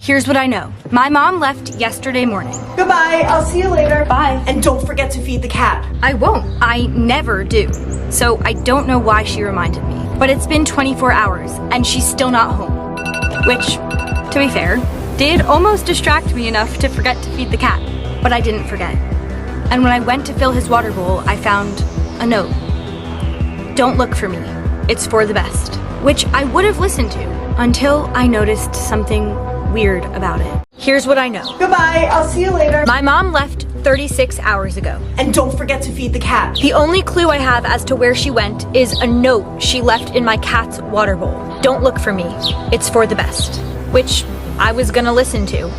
Here's what I know. My mom left yesterday morning. Goodbye, I'll see you later. Bye. And don't forget to feed the cat. I won't. I never do. So I don't know why she reminded me. But it's been 24 hours and she's still not home. Which, to be fair, did almost distract me enough to forget to feed the cat. But I didn't forget. And when I went to fill his water bowl, I found a note. Don't look for me. It's for the best. Which I would have listened to until I noticed something weird about it. Here's what I know. Goodbye, I'll see you later. My mom left 36 hours ago. And don't forget to feed the cat. The only clue I have as to where she went is a note she left in my cat's water bowl. Don't look for me. It's for the best. Which I was gonna listen to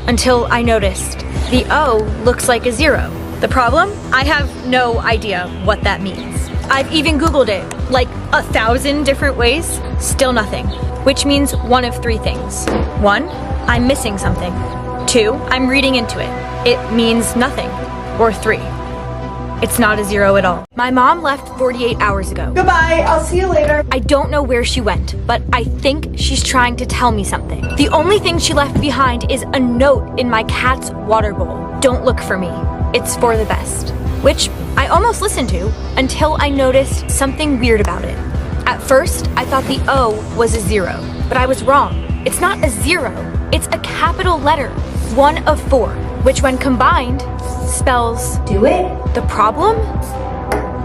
until I noticed the O looks like a 0. The problem? I have no idea what that means. I've even Googled it like 1,000 different ways, still nothing. Which means one of 3 things. 1, I'm missing something. 2, I'm reading into it. It means nothing. Or 3, it's not a 0 at all. My mom left 48 hours ago. Goodbye, I'll see you later. I don't know where she went, but I think she's trying to tell me something. The only thing she left behind is a note in my cat's water bowl. Don't look for me. It's for the best. Which I almost listened to until I noticed something weird about it. At first, I thought the O was a 0, but I was wrong. It's not a 0, it's a capital letter, 1 of 4, which when combined, spells do it? The problem?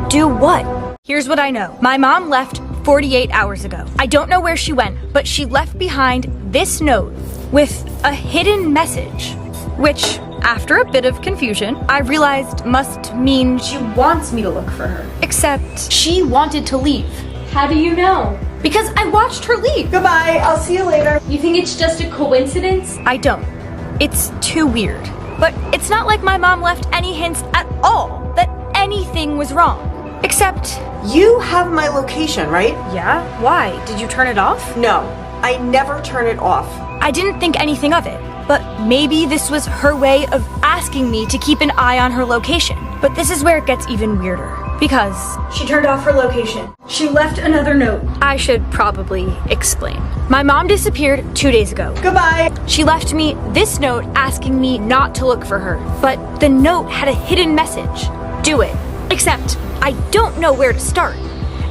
Do what? Here's what I know. My mom left 48 hours ago. I don't know where she went, but she left behind this note with a hidden message, which, after a bit of confusion, I realized must mean she wants me to look for her. Except she wanted to leave. How do you know? Because I watched her leave. Goodbye, I'll see you later. You think it's just a coincidence? I don't. It's too weird. But it's not like my mom left any hints at all that anything was wrong. Except, You have my location, right? yeah? Why? Did you turn it off? No, I never turn it off. I didn't think anything of it. But maybe this was her way of asking me to keep an eye on her location. But this is where it gets even weirder. Because she turned off her location. She left another note. I should probably explain. My mom disappeared 2 days ago. Goodbye. She left me this note asking me not to look for her. But the note had a hidden message. Do it. Except I don't know where to start.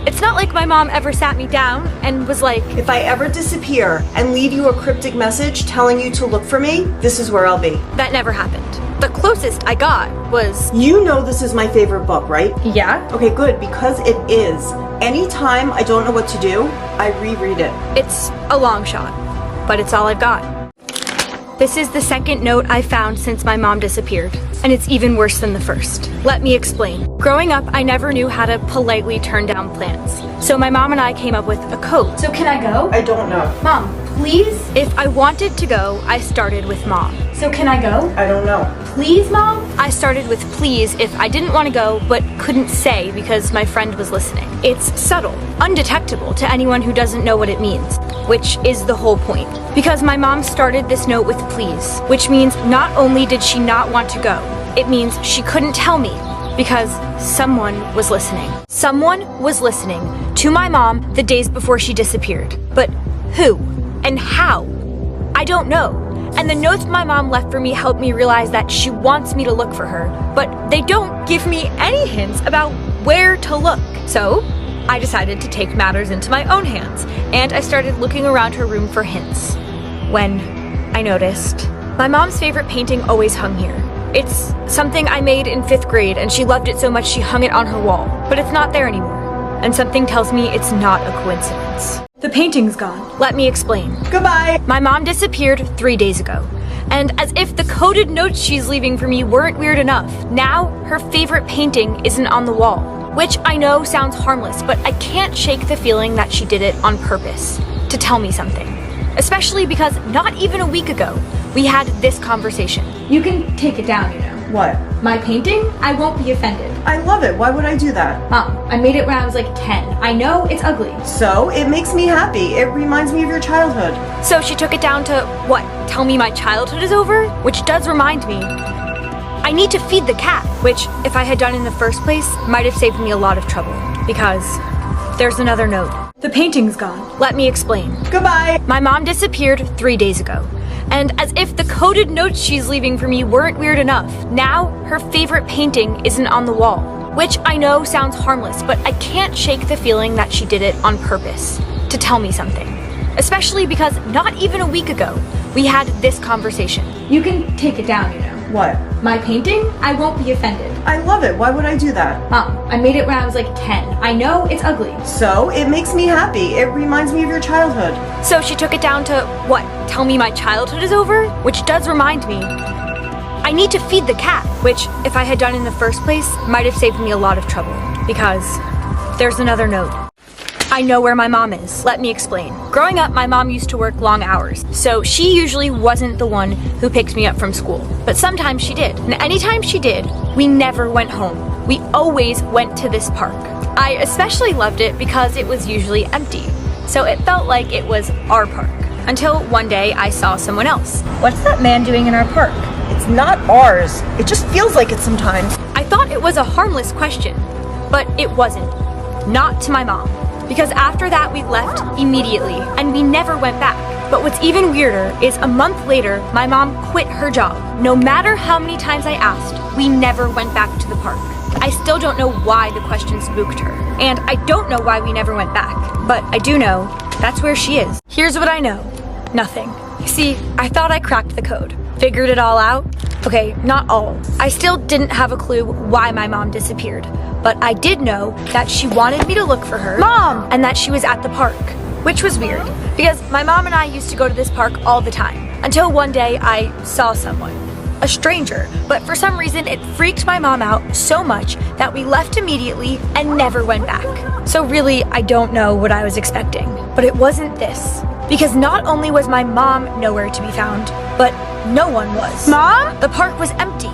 It's not like my mom ever sat me down and was like, If I ever disappear and leave you a cryptic message telling you to look for me, this is where I'll be. that never happened. The closest I got was, You know this is my favorite book, right? yeah? Okay, good, because it is. Anytime I don't know what to do, I reread it. It's a long shot, but it's all I've got. This is the second note I found since my mom disappeared, and it's even worse than the first. Let me explain. Growing up, I never knew how to politely turn down plans. So my mom and I came up with a code. So can I go? I don't know. Mom, please? If I wanted to go, I started with mom. So can I go? I don't know. Please, Mom? I started with please if I didn't want to go but couldn't say because my friend was listening. It's subtle, undetectable to anyone who doesn't know what it means, which is the whole point. Because my mom started this note with please, which means not only did she not want to go, it means she couldn't tell me because someone was listening. Someone was listening to my mom the days before she disappeared. But who and how? I don't know. And the notes my mom left for me help me realize that she wants me to look for her, but they don't give me any hints about where to look. So I decided to take matters into my own hands, and I started looking around her room for hints. When I noticed my mom's favorite painting always hung here. It's something I made in 5th grade, and she loved it so much she hung it on her wall, but it's not there anymore. And something tells me it's not a coincidence. The painting's gone. Let me explain. Goodbye. My mom disappeared 3 days ago. And as if the coded notes she's leaving for me weren't weird enough, now her favorite painting isn't on the wall. Which I know sounds harmless, but I can't shake the feeling that she did it on purpose. To tell me something. Especially because not even a week ago, we had this conversation. You can take it down, you know. What? My painting? I won't be offended. I love it. Why would I do that? Mom, I made it when I was like 10. I know it's ugly. So, it makes me happy. It reminds me of your childhood. So she took it down to, what, tell me my childhood is over? Which does remind me, I need to feed the cat, which, if I had done in the first place, might have saved me a lot of trouble. Because there's another note. The painting's gone. Let me explain. Goodbye. My mom disappeared 3 days ago. And as if the coded notes she's leaving for me weren't weird enough, now her favorite painting isn't on the wall. Which I know sounds harmless, but I can't shake the feeling that she did it on purpose, to tell me something. Especially because not even a week ago, we had this conversation. You can take it down, you know. What? My painting? I won't be offended. I love it. Why would I do that? Mom, I made it when I was like 10. I know it's ugly. So, it makes me happy. It reminds me of your childhood. So she took it down to, what, tell me my childhood is over? Which does remind me, I need to feed the cat, which, if I had done in the first place, might have saved me a lot of trouble. Because there's another note. I know where my mom is. Let me explain. Growing up, my mom used to work long hours, so she usually wasn't the one who picked me up from school. But sometimes she did. And anytime she did, we never went home. We always went to this park. I especially loved it because it was usually empty, so it felt like it was our park. Until one day I saw someone else. What's that man doing in our park? It's not ours. It just feels like it sometimes. I thought it was a harmless question, but it wasn't. Not to my mom. Because after that we left immediately and we never went back. But what's even weirder is a month later, my mom quit her job. No matter how many times I asked, we never went back to the park. I still don't know why the question spooked her. And I don't know why we never went back. But I do know that's where she is. Here's what I know. Nothing. You see, I thought I cracked the code. Figured it all out. Okay, not all. I still didn't have a clue why my mom disappeared. But I did know that she wanted me to look for her, Mom, and that she was at the park, which was weird because my mom and I used to go to this park all the time until one day I saw someone, a stranger, but for some reason it freaked my mom out so much that we left immediately and never went back. So really, I don't know what I was expecting, but it wasn't this. Because not only was my mom nowhere to be found, but no one was. Mom? The park was empty.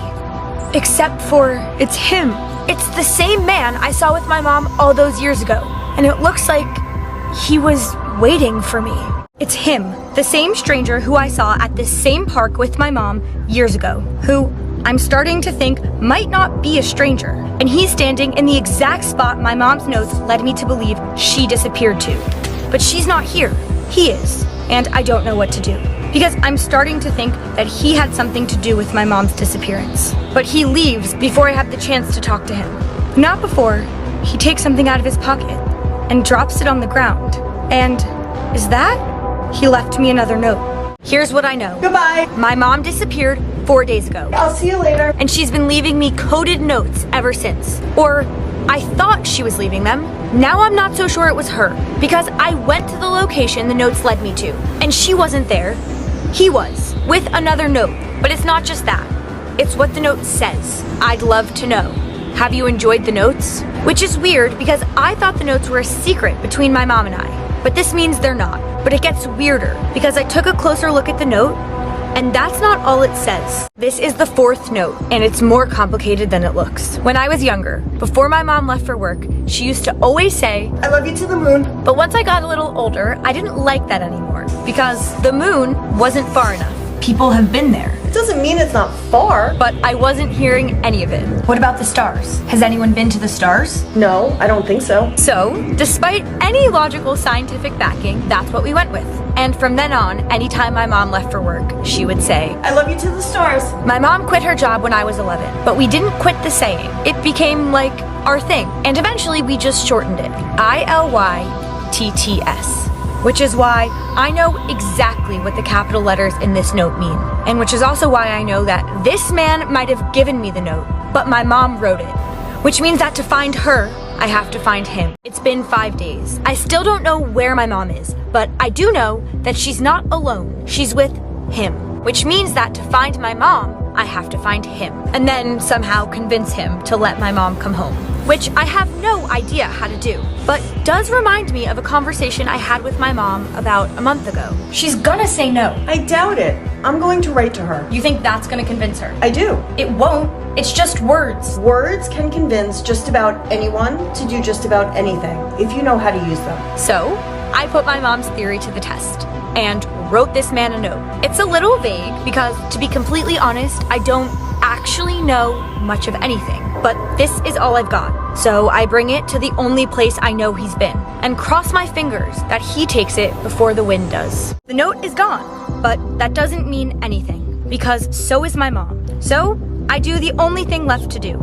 Except for, it's him. It's the same man I saw with my mom all those years ago. And it looks like he was waiting for me. It's him, the same stranger who I saw at this same park with my mom years ago, who I'm starting to think might not be a stranger. And he's standing in the exact spot my mom's notes led me to believe she disappeared to. But she's not here. He is. And I don't know what to do. Because I'm starting to think that he had something to do with my mom's disappearance. But he leaves before I have the chance to talk to him. Not before. He takes something out of his pocket and drops it on the ground. And is that? He left me another note. Here's what I know. Goodbye. My mom disappeared 4 days ago. I'll see you later. And she's been leaving me coded notes ever since. Or I thought she was leaving them. Now I'm not so sure it was her, because I went to the location the notes led me to, and she wasn't there. He was, with another note. But it's not just that. It's what the note says. I'd love to know. Have you enjoyed the notes? Which is weird because I thought the notes were a secret between my mom and I. But this means they're not. But it gets weirder because I took a closer look at the note, and that's not all it says. This is the 4th note, and it's more complicated than it looks. When I was younger, before my mom left for work, she used to always say, I love you to the moon. But once I got a little older, I didn't like that anymore because the moon wasn't far enough. People have been there. It doesn't mean it's not far. But I wasn't hearing any of it. What about the stars? Has anyone been to the stars? No, I don't think so. So, despite any logical scientific backing, that's what we went with. And from then on, anytime my mom left for work, she would say, I love you to the stars. My mom quit her job when I was 11, but we didn't quit the saying. It became like our thing. And eventually we just shortened it. ILYTTS. Which is why I know exactly what the capital letters in this note mean. And which is also why I know that this man might have given me the note, but my mom wrote it. Which means that to find her, I have to find him. It's been 5 days. I still don't know where my mom is, but I do know that she's not alone. She's with him. Which means that to find my mom, I have to find him. And then somehow convince him to let my mom come home. Which I have no idea how to do, but does remind me of a conversation I had with my mom about a month ago. She's gonna say no. I doubt it. I'm going to write to her. You think that's gonna convince her? I do. It won't. It's just words. Words can convince just about anyone to do just about anything, if you know how to use them. So, I put my mom's theory to the test and wrote this man a note. It's a little vague because, to be completely honest, I don't actually know much of anything. But this is all I've got. So I bring it to the only place I know he's been and cross my fingers that he takes it before the wind does. The note is gone. But that doesn't mean anything, because so is my mom. So, I do the only thing left to do.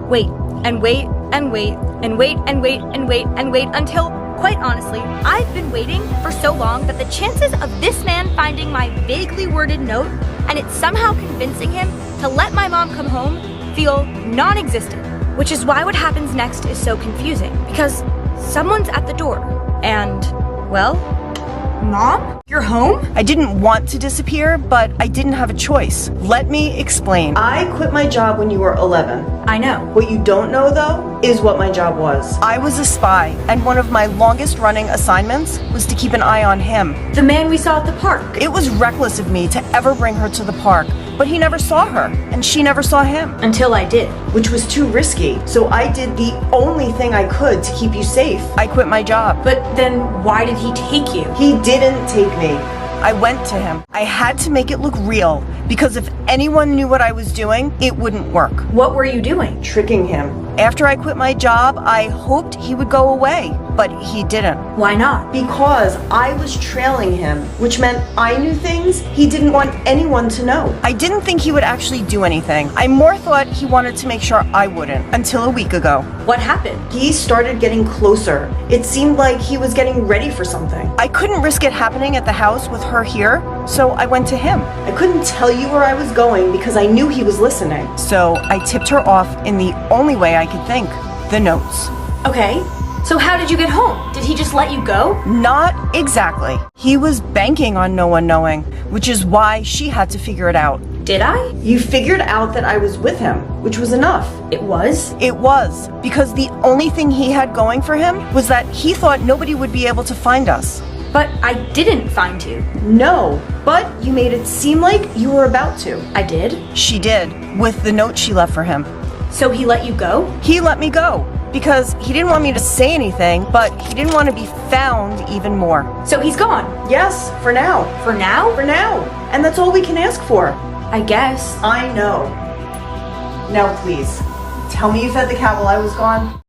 Wait, and wait, and wait, and wait, and wait, and wait, and wait until, quite honestly, I've been waiting for so long that the chances of this man finding my vaguely worded note and it somehow convincing him to let my mom come home feel non-existent. Which is why what happens next is so confusing, because someone's at the door, and, well, Mom? You're home? I didn't want to disappear, but I didn't have a choice. Let me explain. I quit my job when you were 11. I know. What you don't know, though, is what my job was. I was a spy, and one of my longest running assignments was to keep an eye on him. The man we saw at the park. It was reckless of me to ever bring her to the park, but he never saw her, and she never saw him. Until I did. Which was too risky, so I did the only thing I could to keep you safe. I quit my job. But then why did he take you? He didn't take me. I went to him. I had to make it look real, because if anyone knew what I was doing, it wouldn't work. What were you doing? Tricking him. After I quit my job, I hoped he would go away, but he didn't. Why not? Because I was trailing him, which meant I knew things he didn't want anyone to know. I didn't think he would actually do anything. I more thought he wanted to make sure I wouldn't, until a week ago. What happened? He started getting closer. It seemed like he was getting ready for something. I couldn't risk it happening at the house with her here, so I went to him. I couldn't tell you where I was going because I knew he was listening. So I tipped her off in the only way I could think, the notes. Okay, so how did you get home? Did he just let you go? Not exactly. He was banking on no one knowing, which is why she had to figure it out. Did I? You figured out that I was with him, which was enough. It was? It was, because the only thing he had going for him was that he thought nobody would be able to find us. But I didn't find you. No, but you made it seem like you were about to. I did? She did, with the note she left for him. So he let you go? He let me go, because he didn't want me to say anything, but he didn't want to be found even more. So he's gone? Yes, for now. For now? For now. And that's all we can ask for. I guess. I know. Now please, tell me you fed the cat while I was gone.